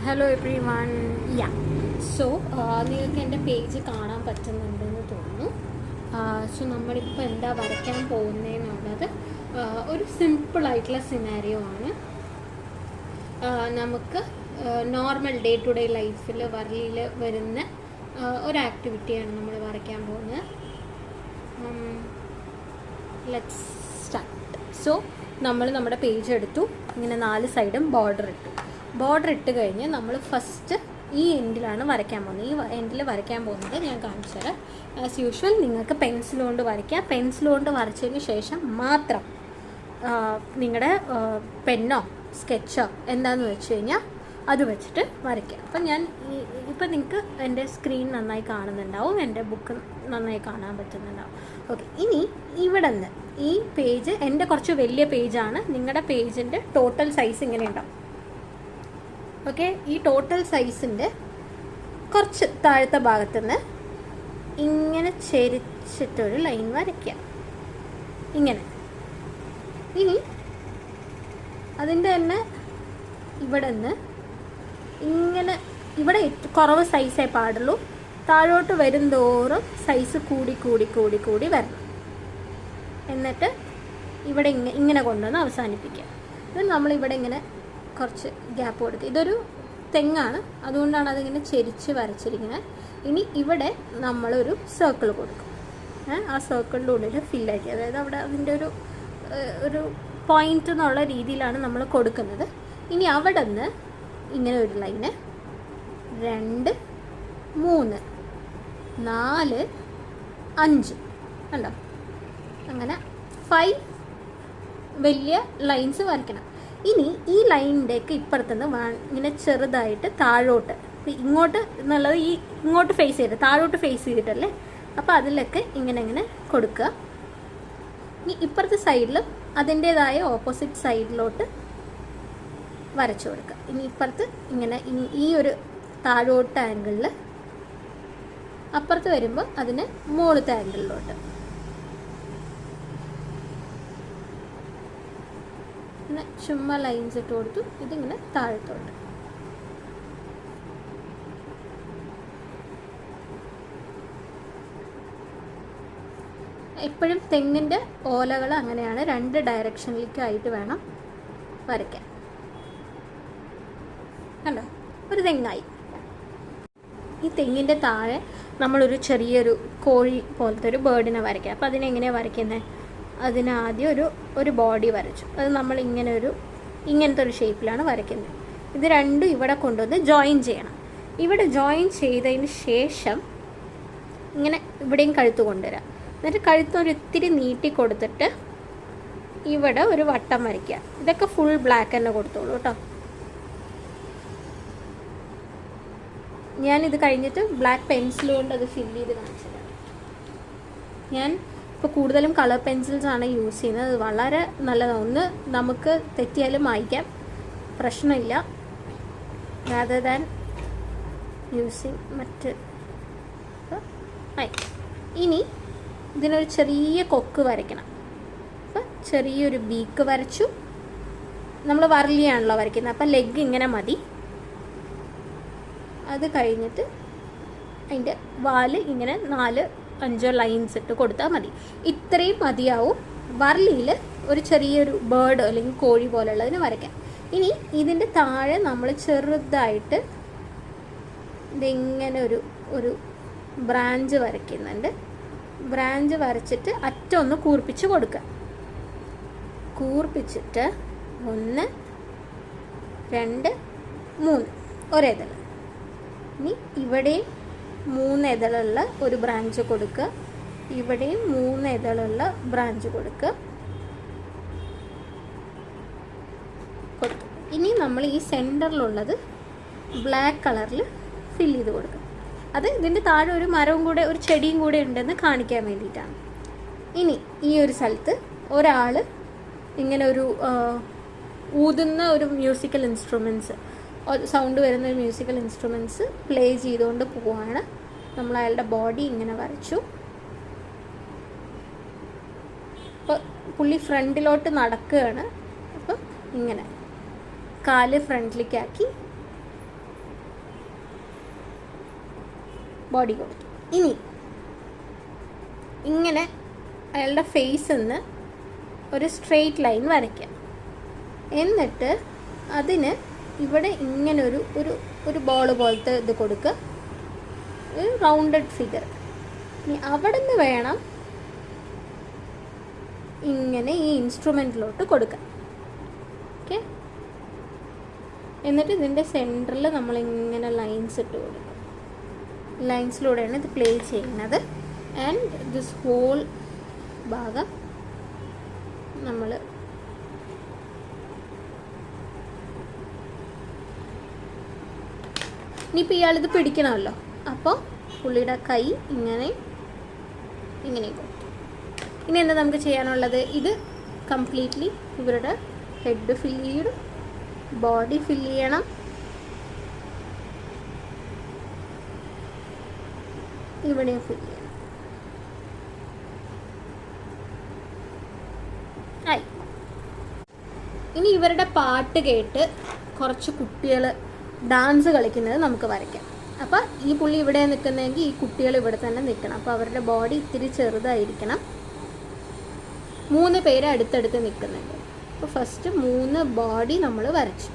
Hello every one. Yeah so നിങ്ങൾക്ക് എൻ്റെ page കാണാൻ പറ്റുന്നുണ്ടെന്ന് തോന്നുന്നു. സോ നമ്മളിപ്പോൾ എന്താ വരയ്ക്കാൻ പോകുന്നതെന്നുള്ളത് ഒരു സിമ്പിളായിട്ടുള്ള സിനാരിയോ ആണ്. നമുക്ക് നോർമൽ ഡേ ടു ഡേ ലൈഫിൽ വരലിൽ വരുന്ന ഒരു ആക്ടിവിറ്റിയാണ് നമ്മൾ വരയ്ക്കാൻ പോകുന്നത്. Let's start. സോ നമ്മൾ നമ്മുടെ പേജ് എടുത്തു, ഇങ്ങനെ 4 സൈഡും ബോർഡർ ഇട്ട് കഴിഞ്ഞ് നമ്മൾ ഫസ്റ്റ് ഈ എൻഡിലാണ് വരയ്ക്കാൻ പോകുന്നത്. ഈ എൻഡിൽ വരയ്ക്കാൻ പോകുന്നത് ഞാൻ കാണിച്ചു തരാം. ആസ് യൂഷ്വൽ നിങ്ങൾക്ക് പെൻസിൽ കൊണ്ട് വരയ്ക്കാം. പെൻസിൽ കൊണ്ട് വരച്ചതിന് ശേഷം മാത്രം നിങ്ങളുടെ പെന്നോ സ്കെച്ചോ എന്താണെന്ന് വെച്ച് കഴിഞ്ഞാൽ അത് വെച്ചിട്ട് വരയ്ക്കുക. അപ്പം ഇപ്പം നിങ്ങൾക്ക് എൻ്റെ സ്ക്രീൻ നന്നായി കാണുന്നുണ്ടാവും, എൻ്റെ ബുക്ക് നന്നായി കാണാൻ പറ്റുന്നുണ്ടാവും. ഓക്കെ, ഇനി ഇവിടെ നിന്ന് ഈ പേജ് എൻ്റെ കുറച്ച് വലിയ പേജാണ്. നിങ്ങളുടെ പേജിൻ്റെ ടോട്ടൽ സൈസ് ഇങ്ങനെ ഉണ്ടാവും. ഓക്കെ, ഈ ടോട്ടൽ സൈസിൻ്റെ കുറച്ച് താഴത്തെ ഭാഗത്തുനിന്ന് ഇങ്ങനെ ചെരിച്ചിട്ടൊരു ലൈൻ വരയ്ക്കുക, ഇങ്ങനെ. ഇനി അതിൻ്റെ തന്നെ ഇവിടെ നിന്ന് ഇങ്ങനെ, ഇവിടെ കുറവ് സൈസേ പാടുള്ളൂ. താഴോട്ട് വരും തോറും സൈസ് കൂടി വരണം. എന്നിട്ട് ഇവിടെ ഇങ്ങനെ കൊണ്ടുവന്ന് അവസാനിപ്പിക്കുക. ഇത് നമ്മളിവിടെ ഇങ്ങനെ കുറച്ച് ഗ്യാപ്പ് കൊടുക്കുക. ഇതൊരു തെങ്ങാണ്, അതുകൊണ്ടാണ് അതിങ്ങനെ ചെരിച്ച് വരച്ചിരിക്കുന്നത്. ഇനി ഇവിടെ നമ്മളൊരു സർക്കിൾ കൊടുക്കും. ആ സർക്കിളിൻ്റെ ഉള്ളിൽ ഫില്ലാക്കി, അതായത് അവിടെ അതിൻ്റെ ഒരു പോയിൻ്റ് എന്നുള്ള രീതിയിലാണ് നമ്മൾ കൊടുക്കുന്നത്. ഇനി അവിടെ നിന്ന് ഇങ്ങനെ ഒരു ലൈന് 2, 3, 4, 5 കണ്ടോ, അങ്ങനെ 5 വലിയ ലൈൻസ് വരയ്ക്കണം. ഇനി ഈ ലൈനിൻ്റെയൊക്കെ ഇപ്പുറത്തുനിന്ന് ഇങ്ങനെ ചെറുതായിട്ട് താഴോട്ട്, ഇങ്ങോട്ട് എന്നുള്ളത് ഇങ്ങോട്ട് ഫേസ് ചെയ്ത് താഴോട്ട് ഫേസ് ചെയ്തിട്ടല്ലേ, അപ്പോൾ അതിലൊക്കെ ഇങ്ങനെ കൊടുക്കുക. ഇനി ഇപ്പുറത്തെ സൈഡിലും അതിൻ്റേതായ ഓപ്പോസിറ്റ് സൈഡിലോട്ട് വരച്ചു കൊടുക്കുക. ഇനി ഇപ്പുറത്ത് ഇങ്ങനെ ഈ ഒരു താഴോട്ട് ആംഗിളിൽ, അപ്പുറത്ത് വരുമ്പോൾ അതിന് മുകളിലത്തെ ആംഗിളിലോട്ട് ഇങ്ങനെ ചുമ്മാ ലൈൻസ് ഇട്ട് കൊടുത്തു. ഇതിങ്ങനെ താഴത്തോട്ട്. എപ്പോഴും തെങ്ങിൻ്റെ ഓലകൾ അങ്ങനെയാണ്, 2 ഡയറക്ഷനിലേക്കായിട്ട് വേണം വരയ്ക്കാൻ. കണ്ടോ, ഒരു തെങ്ങായി. ഈ തെങ്ങിൻ്റെ താഴെ നമ്മളൊരു ചെറിയൊരു കോഴി പോലത്തെ ഒരു ബേർഡിനെ വരയ്ക്കാം. അപ്പോൾ അതിനെങ്ങനെയാണ് വരയ്ക്കുന്നത്? അതിനാദ്യം ഒരു ബോഡി വരച്ചു. അത് നമ്മൾ ഇങ്ങനത്തെ ഒരു ഷേപ്പിലാണ് വരയ്ക്കുന്നത്. ഇത് രണ്ടും ഇവിടെ കൊണ്ടുവന്ന് ജോയിൻ ചെയ്യണം. ഇവിടെ ജോയിൻ ചെയ്തതിന് ശേഷം ഇങ്ങനെ ഇവിടെയും കഴുത്ത് കൊണ്ടുവരാം. എന്നിട്ട് കഴുത്ത് ഇത്തിരി നീട്ടി കൊടുത്തിട്ട് ഇവിടെ ഒരു വട്ടം വരയ്ക്കുക. ഇതൊക്കെ ഫുൾ ബ്ലാക്ക് തന്നെ കൊടുത്തോളൂ കേട്ടോ. ഞാനിത് കഴിഞ്ഞിട്ട് ബ്ലാക്ക് പെൻസിൽ കൊണ്ട് അത് ഫില്ല് ചെയ്ത് കാണിച്ചതാണ്. ഞാൻ ഇപ്പോൾ കൂടുതലും കളർ പെൻസിൽസാണ് യൂസ് ചെയ്യുന്നത്. അത് വളരെ നല്ലതാണ്. ഒന്ന് നമുക്ക് തെറ്റിയാലും മായ്ക്കാം, പ്രശ്നമില്ല. രാദർ ദാൻ യൂസിങ് മറ്റ്. ഇനി ഇതിനൊരു ചെറിയ കൊക്ക് വരയ്ക്കണം. അപ്പം ചെറിയൊരു ബീക്ക് വരച്ചു. നമ്മൾ വരലിയാണല്ലോ വരയ്ക്കുന്നത്, അപ്പം ലെഗ് ഇങ്ങനെ മതി. അത് കഴിഞ്ഞിട്ട് അതിൻ്റെ വാല് ഇങ്ങനെ 4-5 ലൈൻസ് ഇട്ട് കൊടുത്താൽ മതി. ഇത്രയും മതിയാവും വരലിയിൽ ഒരു ചെറിയൊരു ബേർഡ് അല്ലെങ്കിൽ കോഴി പോലുള്ളതിന് വരയ്ക്കാം. ഇനി ഇതിൻ്റെ താഴെ നമ്മൾ ചെറുതായിട്ട് ഇതിങ്ങനെ ഒരു ബ്രാഞ്ച് വരയ്ക്കുന്നുണ്ട്. ബ്രാഞ്ച് വരച്ചിട്ട് അറ്റം ഒന്ന് കൂർപ്പിച്ച് കൊടുക്കുക. കൂർപ്പിച്ചിട്ട് 1, 2, 3 ഒരേതൾ. ഇനി ഇവിടെയും 3 ഇതളുള്ള ഒരു ബ്രാഞ്ച് കൊടുക്കുക. ഇവിടെയും 3 ഇതളുള്ള ബ്രാഞ്ച് കൊടുക്കുക. കൊടുത്തു. ഇനി നമ്മൾ ഈ സെൻറ്ററിലുള്ളത് ബ്ലാക്ക് കളറിൽ ഫില്ല് ചെയ്ത് കൊടുക്കുക. അത് ഇതിൻ്റെ താഴെ ഒരു മരവും കൂടെ ഒരു ചെടിയും കൂടെ ഉണ്ടെന്ന് കാണിക്കാൻ വേണ്ടിയിട്ടാണ്. ഇനി ഈ ഒരു സ്ഥലത്ത് ഒരാൾ ഇങ്ങനെ ഊതുന്ന ഒരു മ്യൂസിക്കൽ ഇൻസ്ട്രുമെൻറ്റ്സ്, സൗണ്ട് വരുന്ന ഒരു മ്യൂസിക്കൽ ഇൻസ്ട്രുമെൻറ്റ്സ് പ്ലേ ചെയ്തുകൊണ്ട് പോവുകയാണ്. നമ്മൾ അയാളുടെ ബോഡി ഇങ്ങനെ വരച്ചു. അപ്പോൾ പുള്ളി ഫ്രണ്ടിലോട്ട് നടക്കുകയാണ്. അപ്പോൾ ഇങ്ങനെ കാല് ഫ്രണ്ടിലേക്കാക്കി ബോഡി കൊടുത്തു. ഇനി ഇങ്ങനെ അയാളുടെ ഫേസിൽ നിന്ന് ഒരു സ്ട്രെയിറ്റ് ലൈൻ വരയ്ക്കാം. എന്നിട്ട് അതിന് ഇവിടെ ഇങ്ങനെ ഒരു ബോൾ പോലത്തെ ഇത് കൊടുക്കുക, ഒരു റൗണ്ടഡ് ഫിഗർ. ഇനി അവിടെ നിന്ന് വേണം ഇങ്ങനെ ഈ ഇൻസ്ട്രുമെൻറ്റിലോട്ട് കൊടുക്കാം. ഓക്കെ, എന്നിട്ട് ഇതിൻ്റെ സെൻറ്ററിൽ നമ്മളിങ്ങനെ ലൈൻസ് ഇട്ട് കൊടുക്കും. ലൈൻസിലൂടെയാണ് ഇത് പ്ലേ ചെയ്യുന്നത്. ആൻഡ് ദിസ് ഹോൾ ഭാഗം നമ്മൾ ഇനിയിപ്പോൾ ഇയാളിത് പിടിക്കണമല്ലോ, അപ്പോൾ പുള്ളിയുടെ കൈ ഇങ്ങനെ കൊടുത്തു. ഇനി എന്താ നമുക്ക് ചെയ്യാനുള്ളത്? ഇത് കംപ്ലീറ്റ്ലി ഇവരുടെ ഹെഡ് ഫില്ല് ചെയ്യണം, ബോഡി ഫില്ല് ചെയ്യണം, ഇവിടെയും ഫില്ല് ചെയ്യണം. ആയി. ഇനി ഇവരുടെ പാട്ട് കേട്ട് കുറച്ച് കുട്ടികൾ ഡാൻസ് കളിക്കുന്നത് നമുക്ക് വരയ്ക്കാം. അപ്പോൾ ഈ പുള്ളി ഇവിടെ നിൽക്കുന്നതെങ്കിൽ ഈ കുട്ടികൾ ഇവിടെ തന്നെ നിൽക്കണം. അപ്പോൾ അവരുടെ ബോഡി ഇത്തിരി ചെറുതായിരിക്കണം. 3 പേര് അടുത്തടുത്ത് നിൽക്കുന്നുണ്ട്. അപ്പോൾ ഫസ്റ്റ് 3 ബോഡി നമ്മൾ വരച്ചു.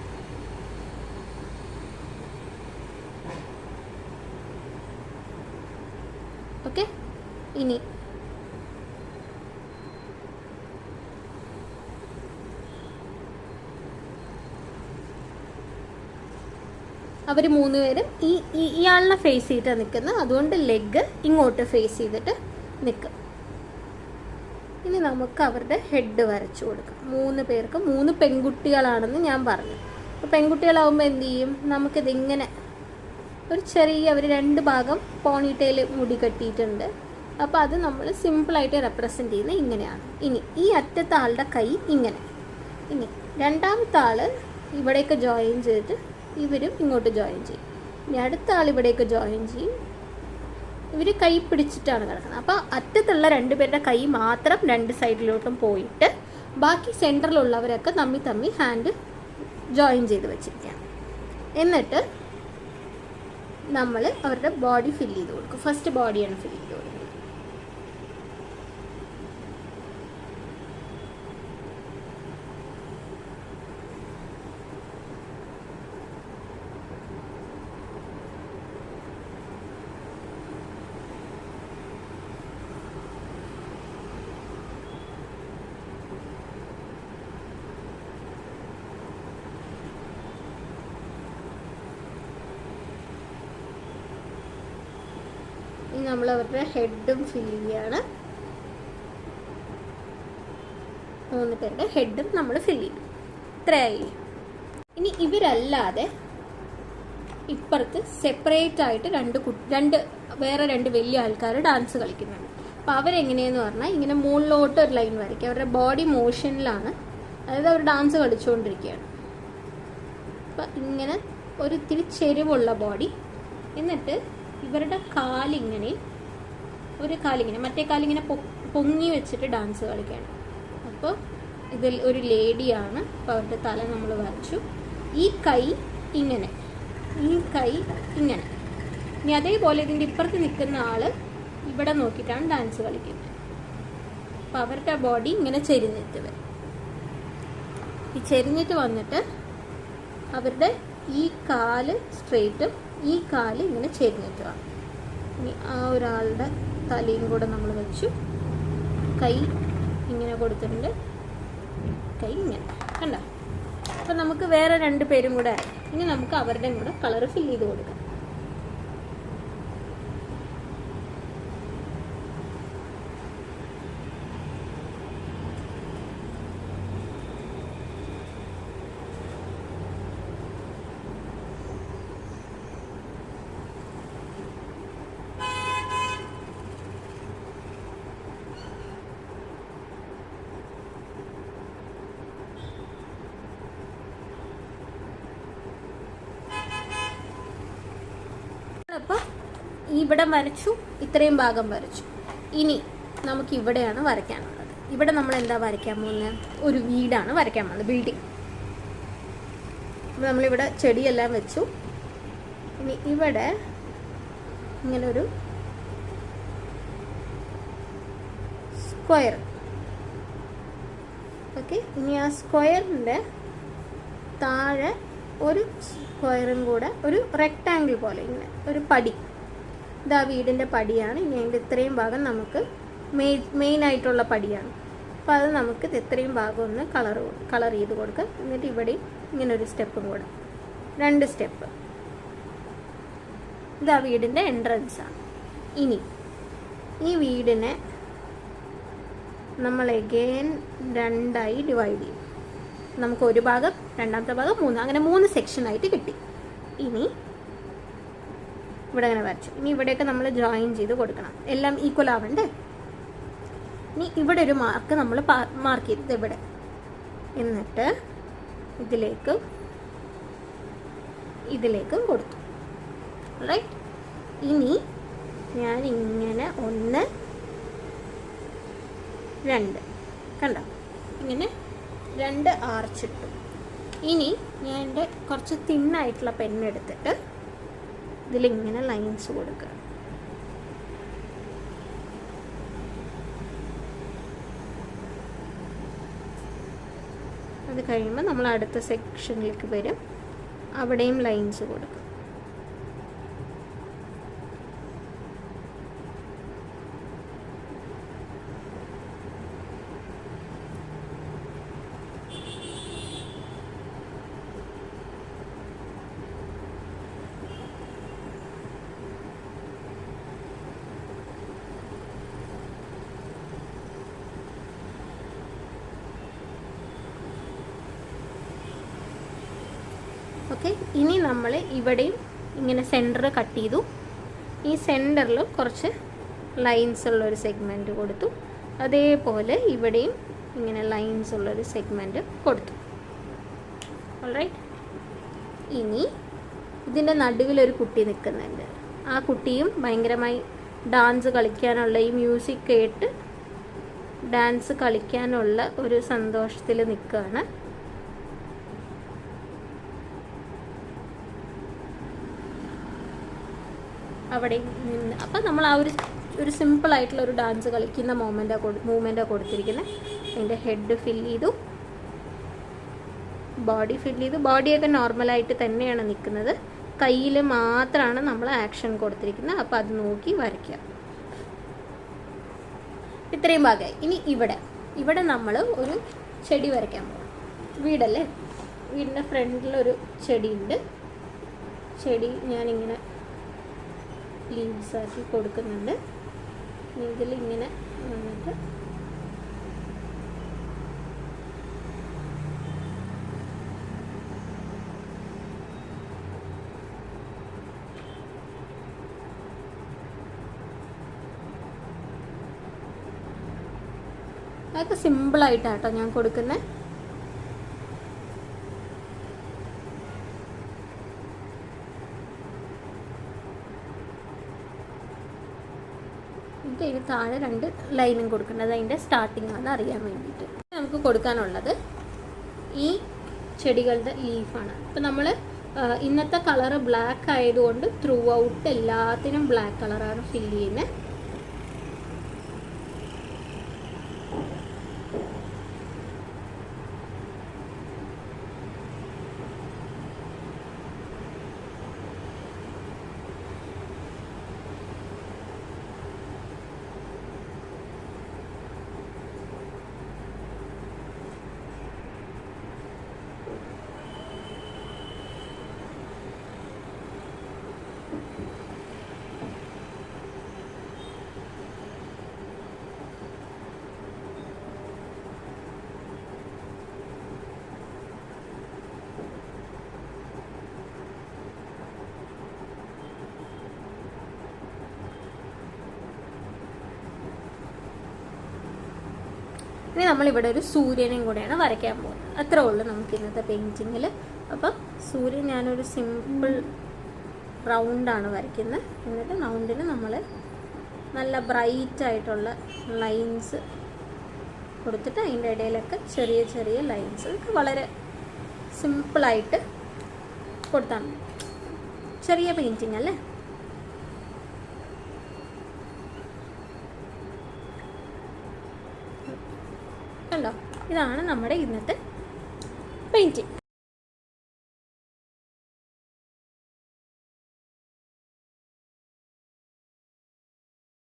ഓക്കെ, ഇനി അവർ 3 പേരും ഇയാളിനെ ഫേസ് ചെയ്തിട്ട് നിൽക്കുന്നത്. അതുകൊണ്ട് ലെഗ് ഇങ്ങോട്ട് ഫേസ് ചെയ്തിട്ട് നിൽക്കും. ഇനി നമുക്ക് അവരുടെ ഹെഡ് വരച്ചു കൊടുക്കാം. 3 പേർക്ക് 3 പെൺകുട്ടികളാണെന്ന് ഞാൻ പറഞ്ഞു. അപ്പോൾ പെൺകുട്ടികളാവുമ്പോൾ എന്ത് ചെയ്യും? നമുക്കിതിങ്ങനെ ഒരു ചെറിയ അവർ 2 ഭാഗം പോണിറ്റെയിൽ മുടി കെട്ടിയിട്ടുണ്ട്. അപ്പോൾ അത് നമ്മൾ സിമ്പിളായിട്ട് റെപ്രസെൻ്റ് ചെയ്യുന്നത് ഇങ്ങനെയാണ്. ഇനി ഈ അറ്റത്തെ ആളുടെ കൈ ഇങ്ങനെ. ഇനി രണ്ടാമത്തെ ആൾ ഇവിടേക്ക് ജോയിൻ ചെയ്തിട്ട് ഇവരും ഇങ്ങോട്ട് ജോയിൻ ചെയ്യും. ഇനി അടുത്ത ആൾ ഇവിടേക്ക് ജോയിൻ ചെയ്യും. ഇവർ കൈ പിടിച്ചിട്ടാണ് കിടക്കുന്നത്. അപ്പോൾ അറ്റത്തുള്ള 2 പേരുടെ കൈ മാത്രം 2 സൈഡിലോട്ടും പോയിട്ട് ബാക്കി സെൻറ്ററിലുള്ളവരൊക്കെ തമ്മി ഹാൻഡ് ജോയിൻ ചെയ്ത് വെച്ചിരിക്കുകയാണ്. എന്നിട്ട് നമ്മൾ അവരുടെ ബോഡി ഫില്ല് ചെയ്ത് കൊടുക്കും. ഫസ്റ്റ് ബോഡിയാണ് ഫില്ല് ചെയ്ത് കൊടുക്കുന്നത്. നമ്മൾ അവരുടെ ഹെഡും ഫില്ല് ചെയ്യാണ്. 3 പേരുടെ ഹെഡും നമ്മൾ ഫില്ല് ചെയ്യും. ഇത്രയായി. ഇനി ഇവരല്ലാതെ ഇപ്പുറത്ത് സെപ്പറേറ്റ് ആയിട്ട് 2 വേറെ 2 വലിയ ആൾക്കാർ ഡാൻസ് കളിക്കുന്നുണ്ട്. അപ്പോൾ അവരെങ്ങനെയെന്ന് പറഞ്ഞാൽ ഇങ്ങനെ മുകളിലോട്ട് ഒരു ലൈൻ വരയ്ക്കും. അവരുടെ ബോഡി മോഷനിലാണ്, അതായത് അവർ ഡാൻസ് കളിച്ചുകൊണ്ടിരിക്കുകയാണ്. അപ്പം ഇങ്ങനെ ഒരു ഇത്തിരി ചെരിവുള്ള ബോഡി. എന്നിട്ട് ഇവരുടെ കാലിങ്ങനെ മറ്റേ കാലിങ്ങനെ പൊങ്ങി വെച്ചിട്ട് ഡാൻസ് കളിക്കുകയാണ്. അപ്പോൾ ഇതിൽ ഒരു ലേഡിയാണ്. അപ്പോൾ അവരുടെ തല നമ്മൾ വരച്ചു. ഈ കൈ ഇങ്ങനെ. ഇനി അതേപോലെ ഇതിൻ്റെ ഇപ്പുറത്ത് നിൽക്കുന്ന ആൾ ഇവിടെ നോക്കിയിട്ടാണ് ഡാൻസ് കളിക്കുന്നത്. അപ്പോൾ അവരുടെ ബോഡി ഇങ്ങനെ ചെരിഞ്ഞിട്ട് വരും. ഈ ചെരിഞ്ഞിട്ട് വന്നിട്ട് അവരുടെ ഈ കാല് സ്ട്രെയിറ്റും ഈ കാല് ഇങ്ങനെ ചെരിഞ്ഞിട്ട് വേണം. ഇനി ആ ഒരാളുടെ തലയും കൂടെ നമ്മൾ വെച്ചു. കൈ ഇങ്ങനെ കൊടുത്തിട്ടുണ്ട്, കൈ ഇങ്ങനെ കണ്ടോ. അപ്പം നമുക്ക് വേറെ 2 പേരും കൂടെ ആയി. ഇനി നമുക്ക് അവരുടെയും കൂടെ കളർ ഫില്ല് ചെയ്ത് കൊടുക്കാം. അപ്പോൾ ഇവിടെ വരച്ചു, ഇത്രയും ഭാഗം വരച്ചു. ഇനി നമുക്ക് ഇവിടെയാണ് വരയ്ക്കാനുള്ളത്. ഇവിടെ നമ്മൾ എന്താ വരയ്ക്കാൻ പോകുന്നത്? ഒരു വീടാണ് വരയ്ക്കാൻ പോകുന്നത്, ബിൽഡിംഗ്. അപ്പോൾ നമ്മളിവിടെ ചെടിയെല്ലാം വെച്ചു. ഇനി ഇവിടെ ഇങ്ങനൊരു സ്ക്വയർ. ഓക്കെ, ഇനി ആ സ്ക്വയറിൻ്റെ താഴെ ഒരു സ്ക്വയറും കൂടെ, ഒരു റെക്റ്റാങ്കിൾ പോലെ ഇങ്ങനെ ഒരു പടി. ഇതാ വീടിൻ്റെ പടിയാണ്. ഇനി അതിൻ്റെ ഇത്രയും ഭാഗം നമുക്ക് മെയിനായിട്ടുള്ള പടിയാണ്. അപ്പോൾ അത് നമുക്ക് ഇത്രയും ഭാഗം ഒന്ന് കളർ ചെയ്ത് കൊടുക്കാം. എന്നിട്ട് ഇവിടെയും ഇങ്ങനൊരു സ്റ്റെപ്പും കൂടെ, 2 സ്റ്റെപ്പ്. ഇതാ വീടിൻ്റെ എൻട്രൻസാണ്. ഇനി ഈ വീടിനെ നമ്മൾ എഗെയിൻ 2ആയി ഡിവൈഡ് ചെയ്യും. നമുക്ക് ഒരു ഭാഗം, രണ്ടാമത്തെ ഭാഗം, 3, അങ്ങനെ 3 സെക്ഷനായിട്ട് കിട്ടി. ഇനി ഇവിടെ അങ്ങനെ വരച്ചു. ഇനി ഇവിടെയൊക്കെ നമ്മൾ ജോയിൻ ചെയ്ത് കൊടുക്കണം, എല്ലാം ഈക്വൽ ആവണ്ടേ. ഇനി ഇവിടെ ഒരു മാർക്ക് നമ്മൾ മാർക്ക് ചെയ്തത് ഇവിടെ, എന്നിട്ട് ഇതിലേക്കും കൊടുത്തു. റൈറ്റ്. ഇനി ഞാൻ ഇങ്ങനെ 1, 2 കണ്ടോ, ഇങ്ങനെ 2 ആർച്ചിട്ടു. ഇനി ഞാൻ എൻ്റെ കുറച്ച് തിന്നായിട്ടുള്ള പെണ്ണെടുത്തിട്ട് ഇതിലിങ്ങനെ ലൈൻസ് കൊടുക്കുക. അത് കഴിയുമ്പോൾ നമ്മൾ അടുത്ത സെക്ഷനിലേക്ക് വരും, അവിടെയും ലൈൻസ് കൊടുക്കും. ഓക്കെ, ഇനി നമ്മൾ ഇവിടെയും ഇങ്ങനെ സെൻറ്റർ കട്ട് ചെയ്തു. ഈ സെൻറ്ററിൽ കുറച്ച് ലൈൻസ് ഉള്ളൊരു സെഗ്മെൻറ്റ് കൊടുത്തു. അതേപോലെ ഇവിടെയും ഇങ്ങനെ ലൈൻസ് ഉള്ളൊരു സെഗ്മെൻറ്റ് കൊടുത്തു. ഓൾറൈറ്റ്. ഇനി ഇതിൻ്റെ നടുവിലൊരു കുട്ടി നിൽക്കുന്നുണ്ട്. ആ കുട്ടിയും ഭയങ്കരമായി ഡാൻസ് കളിക്കാനുള്ള, ഈ മ്യൂസിക് കേട്ട് ഡാൻസ് കളിക്കാനുള്ള ഒരു സന്തോഷത്തിൽ നിൽക്കുകയാണ്. അവിടെ നിന്ന് അപ്പം നമ്മൾ ആ ഒരു സിമ്പിളായിട്ടുള്ള ഒരു ഡാൻസ് കളിക്കുന്ന മൂവ്മെൻറ്റാണ് കൊടുത്തിരിക്കുന്നത്. അതിൻ്റെ ഹെഡ് ഫില്ല് ചെയ്തു, ബോഡി ഫില്ല് ചെയ്തു. ബോഡിയൊക്കെ നോർമലായിട്ട് തന്നെയാണ് നിൽക്കുന്നത്, കയ്യിൽ മാത്രമാണ് നമ്മൾ ആക്ഷൻ കൊടുത്തിരിക്കുന്നത്. അപ്പോൾ അത് നോക്കി വരയ്ക്കുക. ഇത്രയും ഭാഗമായി. ഇനി ഇവിടെ നമ്മൾ ഒരു ചെടി വരയ്ക്കാൻ പോകണം. വീടല്ലേ, വീടിൻ്റെ ഫ്രണ്ടിലൊരു ചെടിയുണ്ട്. ചെടി ഞാനിങ്ങനെ ലീവ്സ് ആക്കി കൊടുക്കുന്നുണ്ട്. ഇതിലിങ്ങനെ വന്നിട്ട് അതൊക്കെ സിമ്പിളായിട്ടാട്ടോ ഞാൻ കൊടുക്കുന്നത്. ഇതിന് താഴെ 2 ലൈനും കൊടുക്കേണ്ടത് അതിൻ്റെ സ്റ്റാർട്ടിങ് ആണ് അറിയാൻ വേണ്ടിയിട്ട്. നമുക്ക് കൊടുക്കാനുള്ളത് ഈ ചെടികളുടെ ലീഫാണ്. ഇപ്പം നമ്മൾ ഇന്നത്തെ കളറ് ബ്ലാക്ക് ആയതുകൊണ്ട് ത്രൂ ഔട്ട് എല്ലാത്തിനും ബ്ലാക്ക് കളറാണ് ഫില്ല് ചെയ്യുന്നത്. ഇനി നമ്മളിവിടെ ഒരു സൂര്യനെയും കൂടെയാണ് വരയ്ക്കാൻ പോകുന്നത്. അത്രേ ഉള്ളൂ നമുക്ക് ഇന്നത്തെ പെയിൻറ്റിങ്ങിൽ. അപ്പം സൂര്യൻ ഞാനൊരു സിമ്പിൾ റൗണ്ടാണ് വരയ്ക്കുന്നത്. എന്നിട്ട് റൗണ്ടിന് നമ്മൾ നല്ല ബ്രൈറ്റ് ആയിട്ടുള്ള ലൈൻസ് കൊടുത്തിട്ട് അതിൻ്റെ ഇടയിലൊക്കെ ചെറിയ ചെറിയ ലൈൻസ് വളരെ സിമ്പിളായിട്ട് കൊടുത്താൽ മതി. ചെറിയ പെയിൻറ്റിങ് അല്ലേ. ഇതാണ് നമ്മുടെ ഇന്നത്തെ പെയിൻറ്റിങ്.